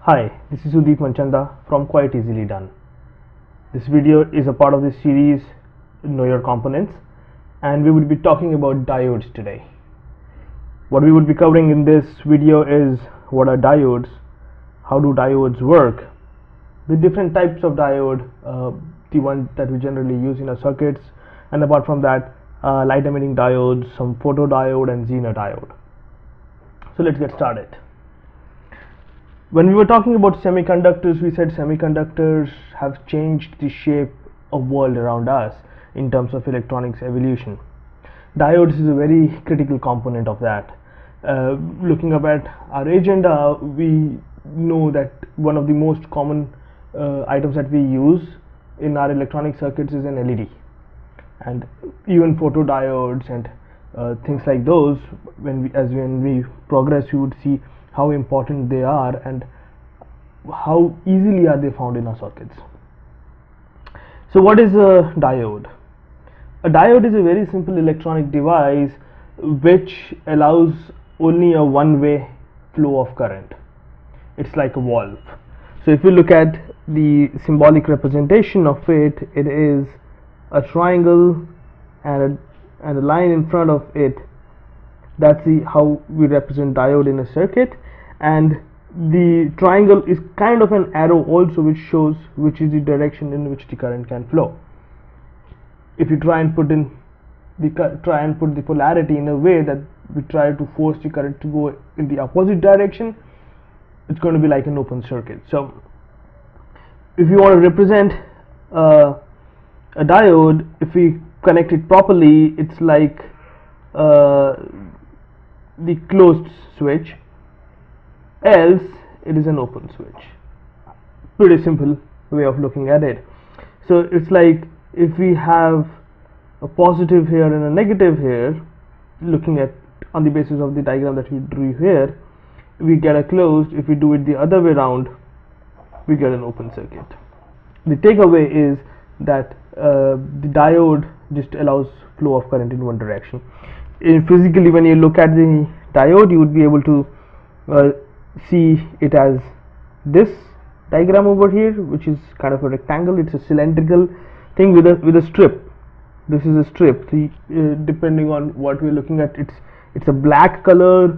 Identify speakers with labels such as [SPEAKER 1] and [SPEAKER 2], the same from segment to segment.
[SPEAKER 1] Hi, this is Sudeep Manchanda from Quite Easily Done. This video is a part of the series Know Your Components, and we will be talking about diodes today. What we will be covering in this video is what are diodes, how do diodes work, the different types of diode, the one that we generally use in our circuits, and apart from that, light emitting diodes, some photodiode and Zener diode. So let's get started. When we were talking about semiconductors, we said semiconductors have changed the shape of world around us in terms of electronics evolution. Diodes is a very critical component of that. Looking up at our agenda, we know that one of the most common items that we use in our electronic circuits is an LED, and even photodiodes and things like those. When we progress, we would see how important they are and how easily are they found in our circuits. So what is a diode? A diode is a very simple electronic device which allows only a one-way flow of current. It's like a valve. So if you look at the symbolic representation of it, it is a triangle and a line in front of it. That's how we represent diode in a circuit, and the triangle is kind of an arrow also, which shows which is the direction in which the current can flow. If you try and put the polarity in a way that we try to force the current to go in the opposite direction, it's going to be like an open circuit. So if you want to represent a diode, if we connect it properly, it's like the closed switch, else it is an open switch. Pretty simple way of looking at it. So it's like if we have a positive here and a negative here, looking at on the basis of the diagram that we drew here, we get a closed. If we do it the other way around, we get an open circuit. The takeaway is that the diode just allows flow of current in one direction. Physically, when you look at the diode, you would be able to see it as this diagram over here, which is kind of a rectangle. It's a cylindrical thing with a strip. This is a strip. See, depending on what we're looking at, it's a black color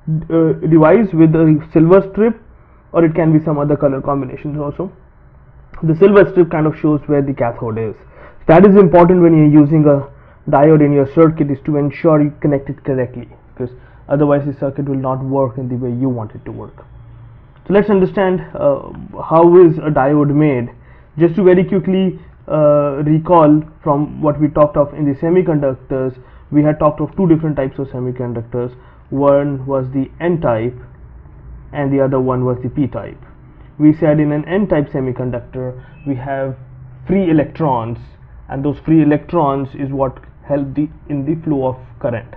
[SPEAKER 1] device with a silver strip, or it can be some other color combinations also. The silver strip kind of shows where the cathode is. That is important when you're using a diode in your circuit, is to ensure you connect it correctly, because otherwise the circuit will not work in the way you want it to work. So let's understand how is a diode made. Just to very quickly recall from what we talked of in the semiconductors, we had talked of two different types of semiconductors. One was the N-type and the other one was the P-type. We said in an N-type semiconductor we have free electrons, and those free electrons is what help in the flow of current.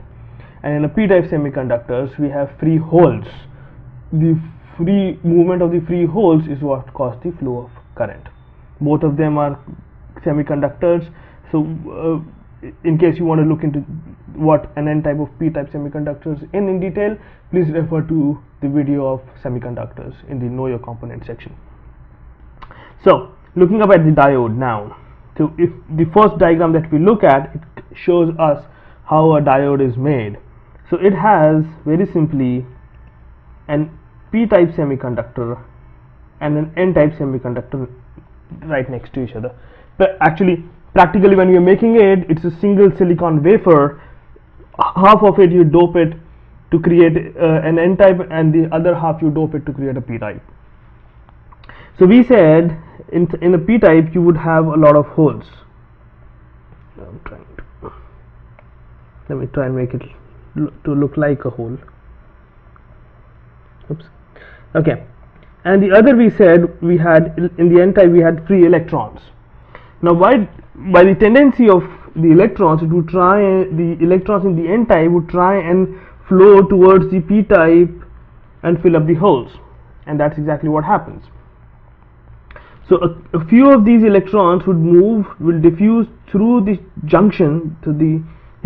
[SPEAKER 1] And in a P-type semiconductors we have free holes. The free movement of the free holes is what causes the flow of current. Both of them are semiconductors. So in case you want to look into what an N-type of P-type semiconductors in detail, please refer to the video of semiconductors in the Know Your Component section. So looking up at the diode now, so if the first diagram that we look at, it shows us how a diode is made. So it has very simply an P-type semiconductor and an N-type semiconductor right next to each other. But actually, practically, when you're making it, it's a single silicon wafer. Half of it you dope it to create an N-type, and the other half you dope it to create a P-type. So we said in a P-type you would have a lot of holes. Let me try and make it to look like a hole. Oops. Okay. And the other, we said we had in the N-type we had free electrons. Now by the tendency of the electrons, the electrons in the N-type would try and flow towards the P-type and fill up the holes, and that's exactly what happens. So a few of these electrons will diffuse through the junction to the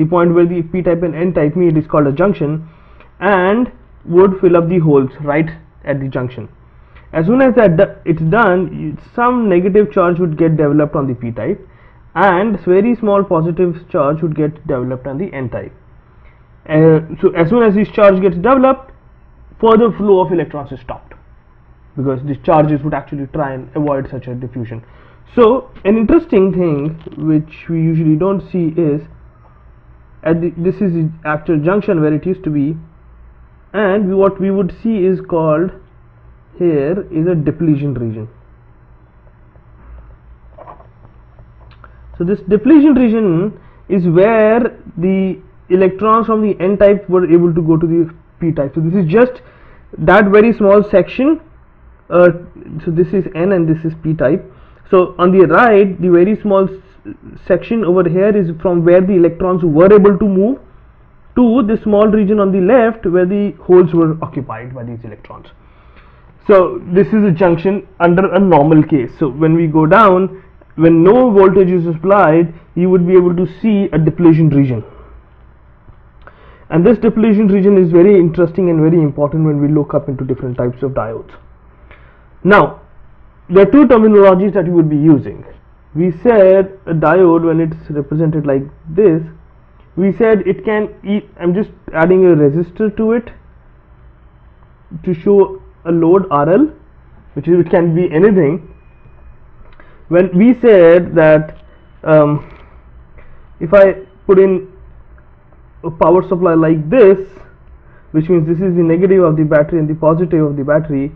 [SPEAKER 1] point where the P-type and N-type meet, is called a junction, and would fill up the holes right at the junction. As soon as it's done, some negative charge would get developed on the p type, and very small positive charge would get developed on the n type. So as soon as this charge gets developed, further flow of electrons is stopped, because these charges would actually try and avoid such a diffusion. So an interesting thing which we usually don't see is this is the actual junction where it used to be, and what we would see is called here is a depletion region. So this depletion region is where the electrons from the n type were able to go to the p type. So this is just that very small section. So this is n and this is p type. So on the right, the very small section over here is from where the electrons were able to move to the small region on the left where the holes were occupied by these electrons. So this is a junction under a normal case. So when we go down, when no voltage is applied, you would be able to see a depletion region. And this depletion region is very interesting and very important when we look up into different types of diodes. Now, there are two terminologies that you would be using. We said a diode, when it's represented like this, we said it can I'm just adding a resistor to it to show a load RL, which is, it can be anything. When we said that if I put in a power supply like this, which means this is the negative of the battery and the positive of the battery,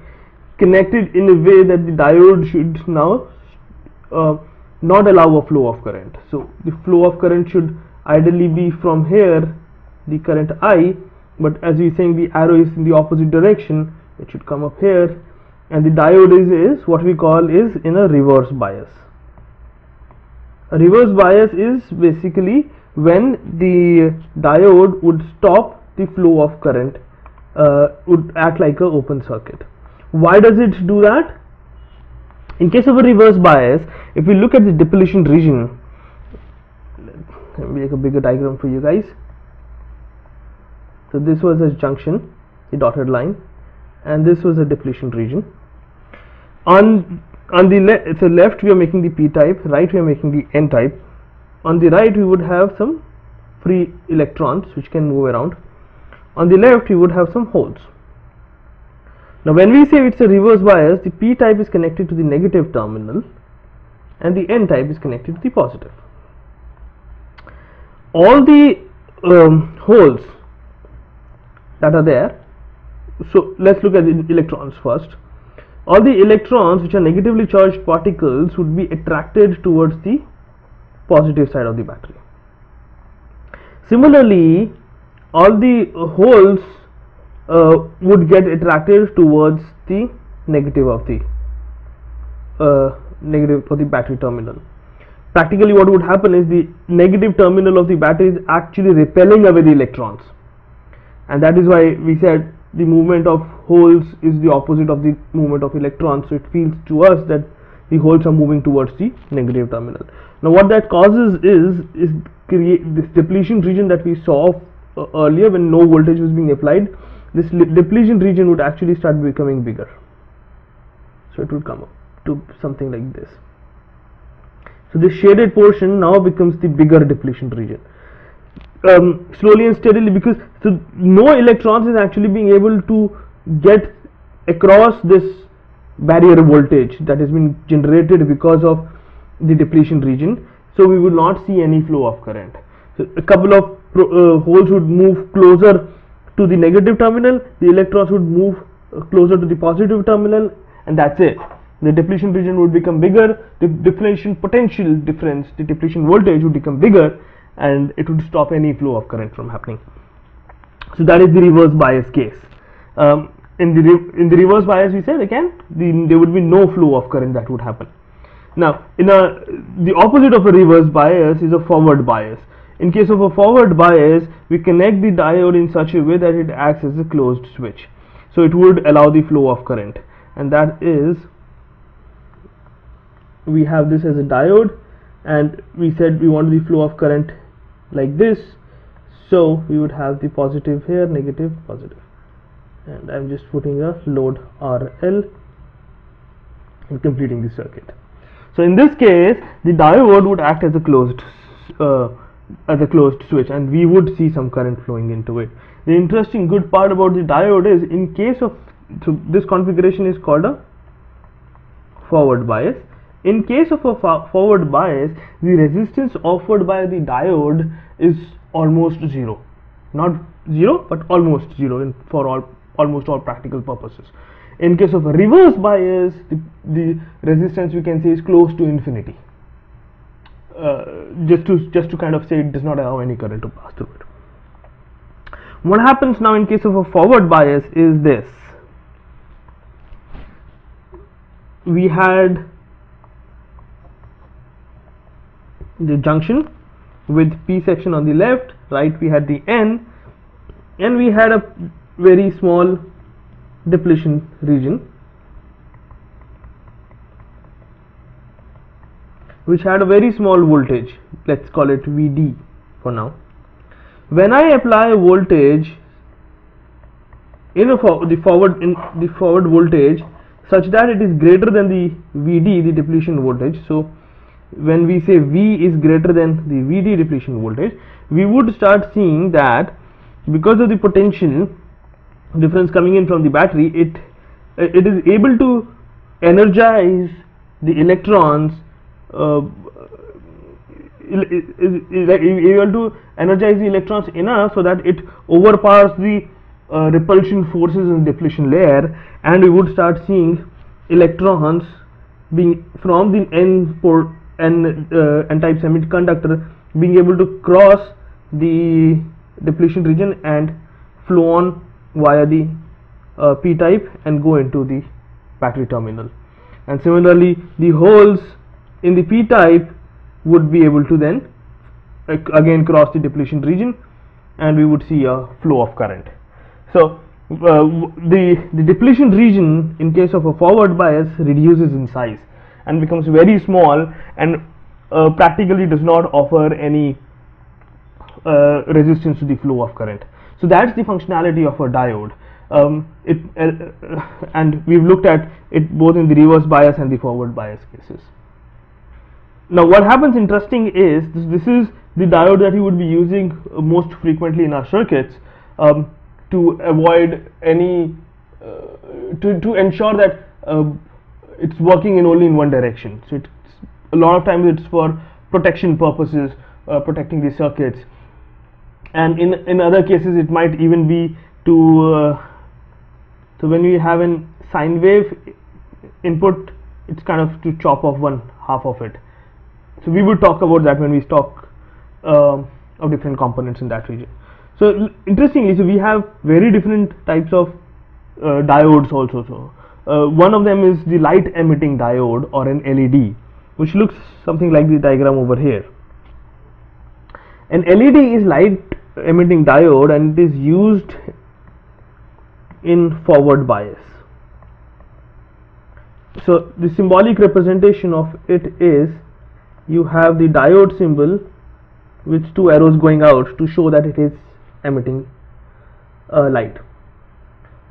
[SPEAKER 1] connected in a way that the diode should now not allow a flow of current. So the flow of current should ideally be from here, the current I, but as we are saying, the arrow is in the opposite direction, it should come up here, and the diode is what we call is in a reverse bias. A reverse bias is basically when the diode would stop the flow of current, would act like an open circuit. Why does it do that? In case of a reverse bias, if we look at the depletion region, let me make a bigger diagram for you guys. So this was a junction, the dotted line, and this was a depletion region. On the left we are making the p type, right we are making the n type. On the right we would have some free electrons which can move around. On the left we would have some holes. Now when we say it's a reverse bias, the p type is connected to the negative terminal and the n type is connected to the positive. All the holes that are there, so let's look at the electrons first. All the electrons which are negatively charged particles would be attracted towards the positive side of the battery. Similarly, all the holes would get attracted towards the negative of the battery terminal. Practically what would happen is the negative terminal of the battery is actually repelling away the electrons, and that is why we said the movement of holes is the opposite of the movement of electrons. So it feels to us that the holes are moving towards the negative terminal. Now what that causes is create this depletion region that we saw earlier when no voltage was being applied. This depletion region would actually start becoming bigger, so it would come up to something like this. So this shaded portion now becomes the bigger depletion region, slowly and steadily, because so no electrons is actually being able to get across this barrier voltage that has been generated because of the depletion region. So we will not see any flow of current. So a couple of holes would move closer to the negative terminal, the electrons would move closer to the positive terminal, and that's it. The depletion region would become bigger, the depletion potential difference, the depletion voltage would become bigger, and it would stop any flow of current from happening. So that is the reverse bias case. In the reverse bias, we said again there would be no flow of current that would happen. Now the opposite of a reverse bias is a forward bias. In case of a forward bias, we connect the diode in such a way that it acts as a closed switch, so it would allow the flow of current, and that is, we have this as a diode, and we said we want the flow of current like this, so we would have the positive here, negative, positive, and I'm just putting a load RL in completing the circuit. So in this case, the diode would act as a closed switch, and we would see some current flowing into it. The interesting good part about the diode is, in case of, so this configuration is called a forward bias. In case of a forward bias, the resistance offered by the diode is almost zero. Not zero, but almost zero for almost all practical purposes. In case of a reverse bias, the resistance, we can say, is close to infinity. Just to kind of say it does not allow any current to pass through it. What happens now in case of a forward bias is this. We had the junction with P section on the left, right we had the N, and we had a very small depletion region which had a very small voltage. Let's call it VD for now. When I apply voltage in the forward voltage such that it is greater than the VD, the depletion voltage, so when we say V is greater than the VD depletion voltage, we would start seeing that because of the potential difference coming in from the battery, it is able to energize the electrons, able to energize the electrons enough so that it overpowers the repulsion forces in the depletion layer, and we would start seeing electrons being from the N-type semiconductor being able to cross the depletion region and flow on via the P-type and go into the battery terminal. And similarly, the holes in the P-type would be able to then again cross the depletion region, and we would see a flow of current. So the depletion region in case of a forward bias reduces in size and becomes very small, and practically does not offer any resistance to the flow of current. So that's the functionality of a diode. And we've looked at it both in the reverse bias and the forward bias cases. Now what happens interesting is, this is the diode that you would be using most frequently in our circuits to avoid any to ensure that it's working only in one direction. So a lot of times it's for protection purposes, protecting the circuits, and in other cases it might even be to so when we have a sine wave input, it's kind of to chop off one half of it. So we will talk about that when we talk of different components in that region. So interestingly, so we have very different types of diodes also. So one of them is the light emitting diode, or an LED, which looks something like the diagram over here. An LED is light emitting diode, and it is used in forward bias. So the symbolic representation of it is, you have the diode symbol with two arrows going out to show that it is emitting light.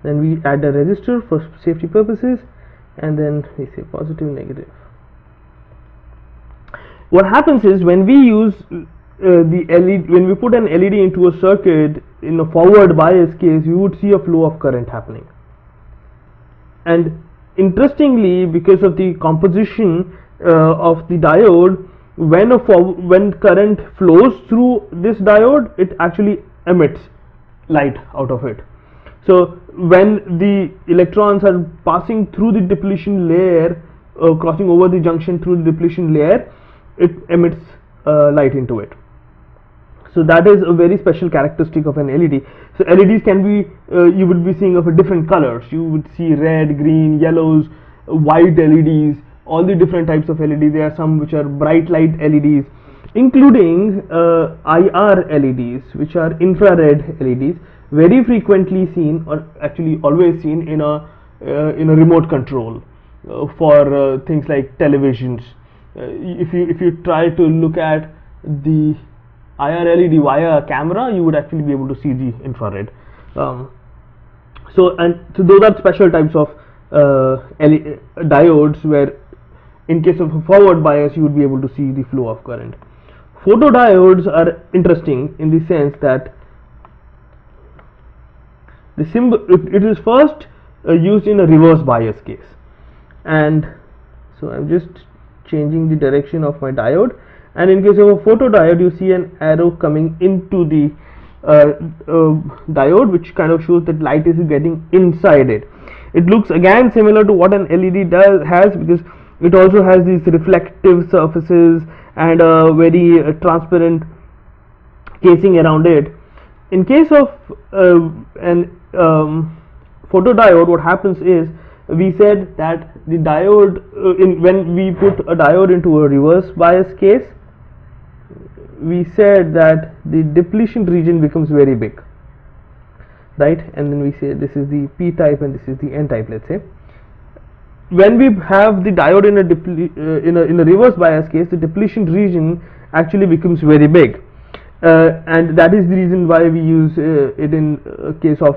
[SPEAKER 1] Then we add a resistor for safety purposes, and then we say positive, negative. What happens is, when we use the LED, when we put an LED into a circuit in a forward bias case, you would see a flow of current happening. And interestingly, because of the composition of the diode, when current flows through this diode, it actually emits light out of it. So when the electrons are passing through the depletion layer, crossing over the junction through the depletion layer, it emits light into it. So that is a very special characteristic of an LED. So LEDs can be, you would be seeing of different colors. You would see red, green, yellows, white LEDs, all the different types of LEDs. There are some which are bright light LEDs, including IR LEDs, which are infrared LEDs, very frequently seen, or actually always seen in a remote control for things like televisions. If you try to look at the IR LED via a camera, you would actually be able to see the infrared. So those are special types of diodes, where in case of a forward bias you would be able to see the flow of current. Photodiodes are interesting in the sense that the symbol, it is first used in a reverse bias case, and so I'm just changing the direction of my diode, and in case of a photodiode you see an arrow coming into the diode, which kind of shows that light is getting inside it. It looks again similar to what an LED has, because it also has these reflective surfaces and a very transparent casing around it. In case of an photodiode, what happens is, we said that the diode, when we put a diode into a reverse bias case, we said that the depletion region becomes very big, right? And then we say this is the P type and this is the N type, let's say. When we have the diode in a reverse bias case, the depletion region actually becomes very big, and that is the reason why we use it in case of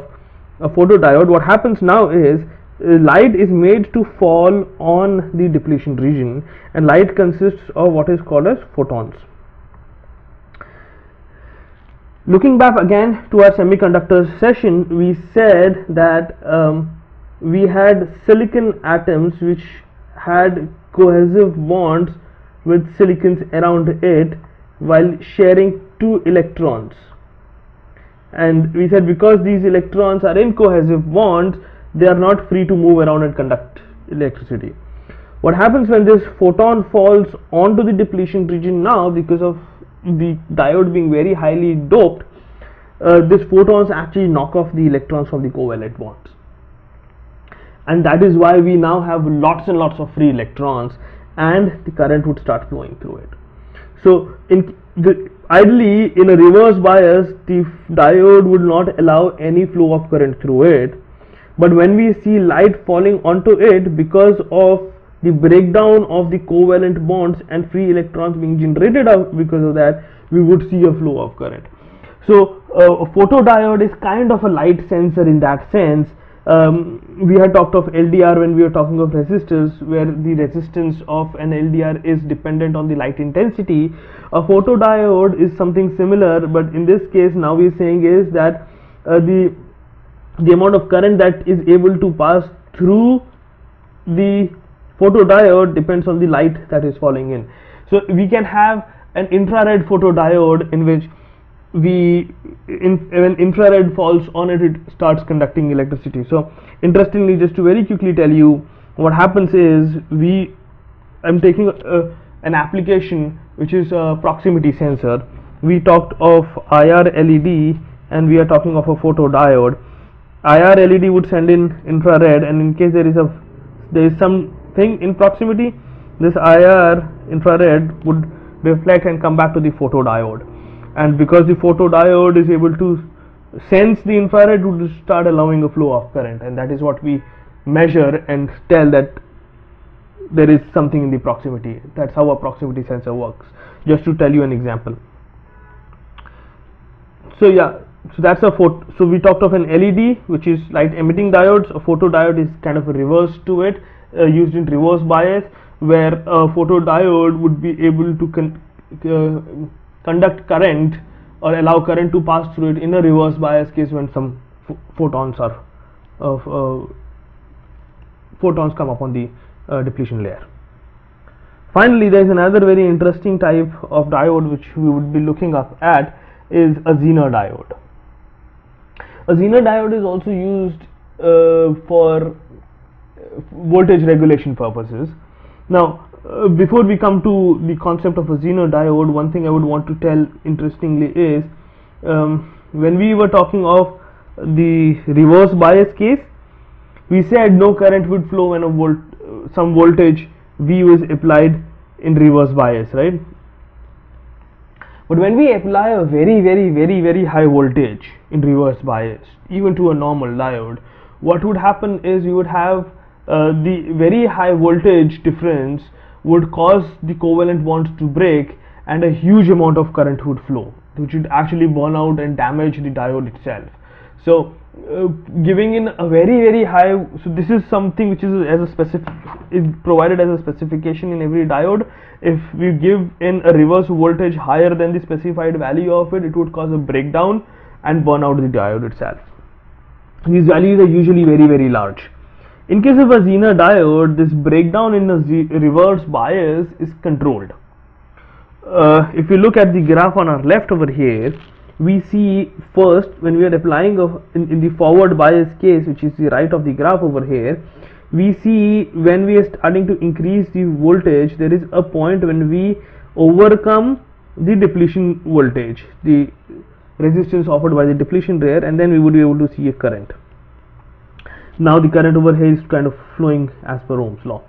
[SPEAKER 1] a photodiode. What happens now is light is made to fall on the depletion region, and light consists of what is called as photons. Looking back again to our semiconductor session, we said that we had silicon atoms which had cohesive bonds with silicons around it while sharing 2 electrons, and we said because these electrons are in cohesive bonds, they are not free to move around and conduct electricity. What happens when this photon falls onto the depletion region now, because of the diode being very highly doped, these photons actually knock off the electrons from the covalent bonds, and that is why we now have lots and lots of free electrons, and the current would start flowing through it. So ideally in a reverse bias, the diode would not allow any flow of current through it, but when we see light falling onto it, because of the breakdown of the covalent bonds and free electrons being generated out because of that, we would see a flow of current. So a photodiode is kind of a light sensor in that sense. We had talked of LDR when we were talking of resistors, where the resistance of an LDR is dependent on the light intensity. A photodiode is something similar, but in this case now we are saying is that the amount of current that is able to pass through the photodiode depends on the light that is falling in. So we can have an infrared photodiode in which when infrared falls on it, it starts conducting electricity. So interestingly, just to very quickly tell you, what happens is I'm taking an application which is a proximity sensor. We talked of IR LED and we are talking of a photodiode. IR LED would send in infrared, and in case there is something in proximity, this IR infrared would reflect and come back to the photodiode, and because the photodiode is able to sense the infrared, would start allowing a flow of current, and that is what we measure and tell that there is something in the proximity. That's how a proximity sensor works, just to tell you an example. So yeah, so that's so we talked of an LED, which is light emitting diodes. A photodiode is kind of a reverse to it, used in reverse bias, where a photodiode would be able to conduct current or allow current to pass through it in a reverse bias case when some photons come upon the depletion layer. Finally, there is another very interesting type of diode which we would be looking up at, is a Zener diode. A Zener diode is also used for voltage regulation purposes. Now, before we come to the concept of a Zener diode, one thing I would want to tell interestingly is, when we were talking of the reverse bias case, we said no current would flow when some voltage V was applied in reverse bias, right? But when we apply a very high voltage in reverse bias, even to a normal diode, what would happen is you would have the very high voltage difference would cause the covalent bonds to break, and a huge amount of current would flow, which would actually burn out and damage the diode itself. So giving in a very high, so this is something which is as a specific, is provided as a specification in every diode. If we give in a reverse voltage higher than the specified value of it, it would cause a breakdown and burn out the diode itself. These values are usually very large. In case of a Zener diode, this breakdown in a reverse bias is controlled. If you look at the graph on our left over here, we see first when we are applying in the forward bias case, which is the right of the graph over here, we see when we are starting to increase the voltage, there is a point when we overcome the depletion voltage, the resistance offered by the depletion there, and then we would be able to see a current. Now the current over here is kind of flowing as per Ohm's law.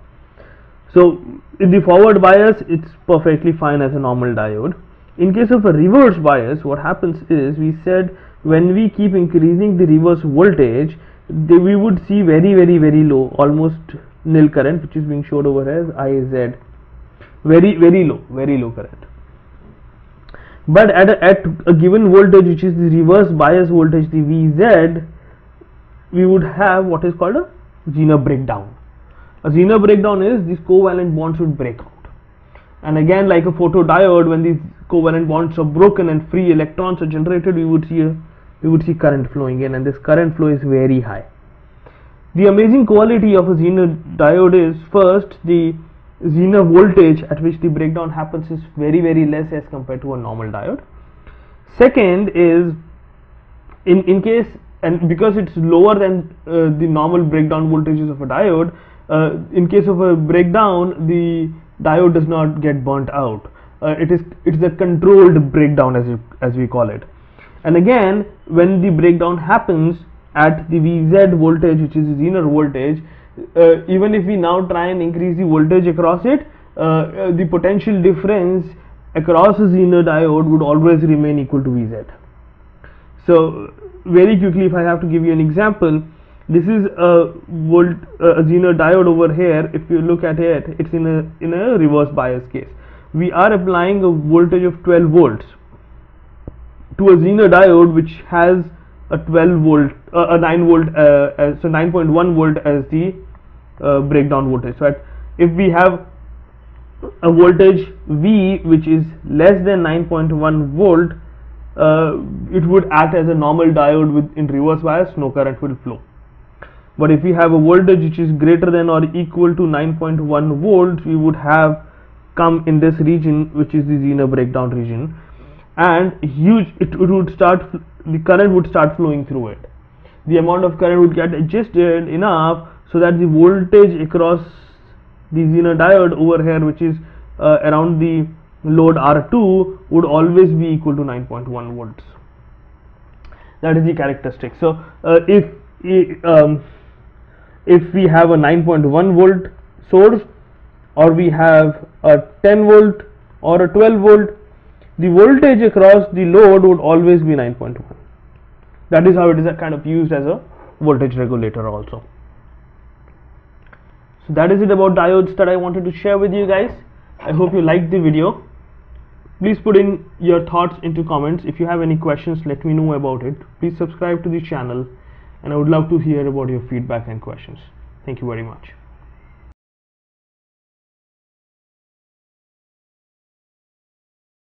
[SPEAKER 1] So in the forward bias, it's perfectly fine as a normal diode. In case of a reverse bias, what happens is, we said when we keep increasing the reverse voltage, we would see very low, almost nil current, which is being showed over as IZ. Very low current. But at a given voltage, which is the reverse bias voltage, the VZ, we would have what is called a Zener breakdown. A Zener breakdown is these covalent bonds would break out. And again, like a photodiode, when these covalent bonds are broken and free electrons are generated, we would see current flowing in, and this current flow is very high. The amazing quality of a Zener diode is, first, the Zener voltage at which the breakdown happens is very less as compared to a normal diode. Second is, in case, and because it's lower than the normal breakdown voltages of a diode, in case of a breakdown, the diode does not get burnt out. It's a controlled breakdown, as we call it. And again, when the breakdown happens at the VZ voltage, which is the Zener voltage, even if we now try and increase the voltage across it, the potential difference across a Zener diode would always remain equal to VZ. So very quickly, if I have to give you an example, this is a Zener diode over here. If you look at it, it's in a reverse bias case. We are applying a voltage of 12 volts to a Zener diode which has a 12 volt, a 9 volt, so 9.1 volt as the breakdown voltage. So if we have a voltage V which is less than 9.1 volt, it would act as a normal diode in reverse bias, no current will flow. But if we have a voltage which is greater than or equal to 9.1 volts, we would have come in this region, which is the Zener breakdown region, and the current would start flowing through it. The amount of current would get adjusted enough so that the voltage across the Zener diode over here, which is around the load R2, would always be equal to 9.1 volts. That is the characteristic. So if we have a 9.1 volt source, or we have a 10 volt or a 12 volt, the voltage across the load would always be 9.1. That is how it is kind of used as a voltage regulator also. So that is it about diodes that I wanted to share with you guys. I hope you liked the video. Please put in your thoughts into comments. If you have any questions, let me know about it. Please subscribe to the channel, and I would love to hear about your feedback and questions. Thank you very much.